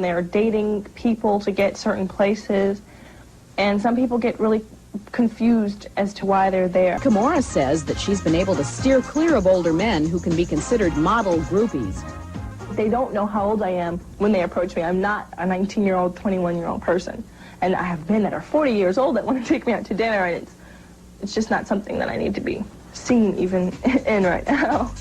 They're dating people to get certain places, and some people get really confused as to why they're there. Kimora says that she's been able to steer clear of older men who can be considered model groupies. They don't know how old I am when they approach me. I'm not a 19-year-old, 21-year-old person. And I have men that are 40 years old that want to take me out to dinner, and it's just not something that I need to be seen even in right now.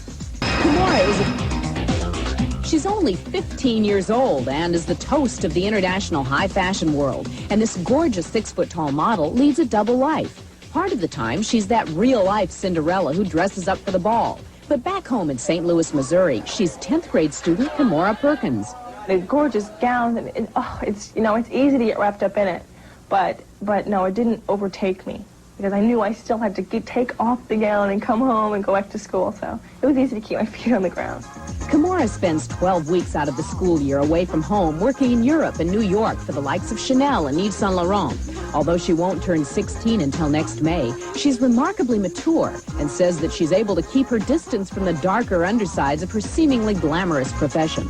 She's only 15 years old and is the toast of the international high fashion world. And this gorgeous 6-foot-tall model leads a double life. Part of the time, she's that real-life Cinderella who dresses up for the ball. But back home in St. Louis, Missouri, she's 10th grade student Kimora Perkins. The gorgeous gowns, and it's easy to get wrapped up in it. But no, it didn't overtake me, because I knew I still had to take off the gown and come home and go back to school, so it was easy to keep my feet on the ground. Kimora spends 12 weeks out of the school year away from home, working in Europe and New York for the likes of Chanel and Yves Saint Laurent. Although she won't turn 16 until next May, she's remarkably mature and says that she's able to keep her distance from the darker undersides of her seemingly glamorous profession.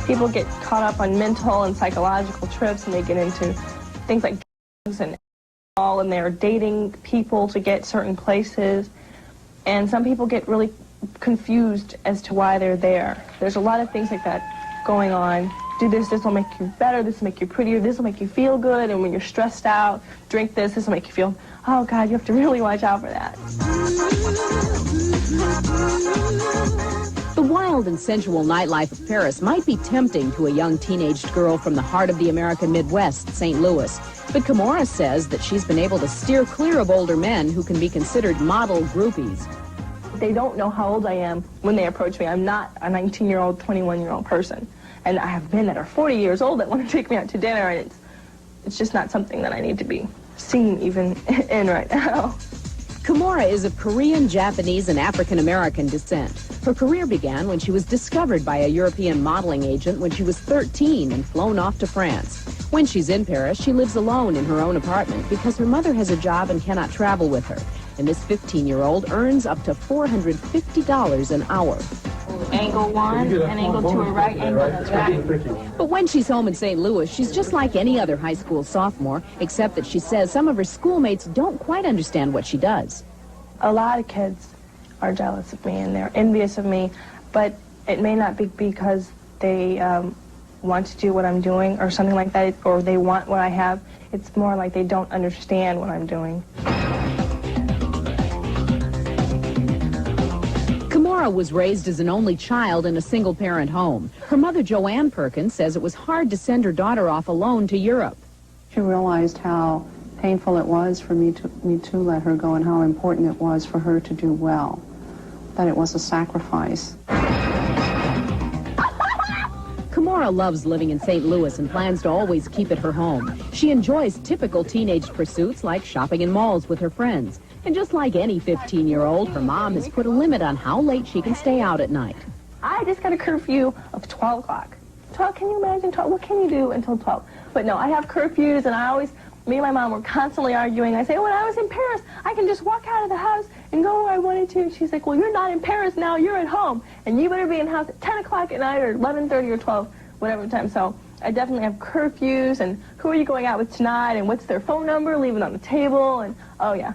People get caught up on mental and psychological trips, and they get into things like drugs and alcohol, and they're dating people to get certain places, and some people get really confused as to why they're there. There's a lot of things like that going on. Do this will make you better, this will make you prettier, this will make you feel good, and when you're stressed out, drink this will make you feel, oh God, you have to really watch out for that. The wild and sensual nightlife of Paris might be tempting to a young teenaged girl from the heart of the American Midwest, St. Louis. But Kimora says that she's been able to steer clear of older men who can be considered model groupies. They don't know how old I am when they approach me. I'm not a 19-year-old, 21-year-old person. And I have men that are 40 years old that want to take me out to dinner, and it's just not something that I need to be seen even in right now. Kimora is of Korean, Japanese, and African-American descent. Her career began when she was discovered by a European modeling agent when she was 13 and flown off to France. When she's in Paris, she lives alone in her own apartment because her mother has a job and cannot travel with her. And this 15-year-old earns up to $450 an hour. Angle 1 and angle 2 are right, angle to the back. But when she's home in St. Louis, she's just like any other high school sophomore, except that she says some of her schoolmates don't quite understand what she does. A lot of kids are jealous of me and they're envious of me, but it may not be because they want to do what I'm doing or something like that, or they want what I have. It's more like they don't understand what I'm doing. Kimora was raised as an only child in a single-parent home. Her mother, Joanne Perkins, says it was hard to send her daughter off alone to Europe. She realized how painful it was for me to let her go and how important it was for her to do well, that it was a sacrifice. Kimora loves living in St. Louis and plans to always keep it her home. She enjoys typical teenage pursuits like shopping in malls with her friends. And just like any 15-year-old, her mom has put a limit on how late she can stay out at night. I just got a curfew of 12 o'clock. 12, can you imagine 12? What can you do until 12? But no, I have curfews, and me and my mom were constantly arguing. I say, when I was in Paris, I can just walk out of the house and go where I wanted to. She's like, well, you're not in Paris now, you're at home, and you better be in the house at 10 o'clock at night or 11:30 or 12, whatever time. So I definitely have curfews, and who are you going out with tonight, and what's their phone number, leave it on the table, and oh yeah.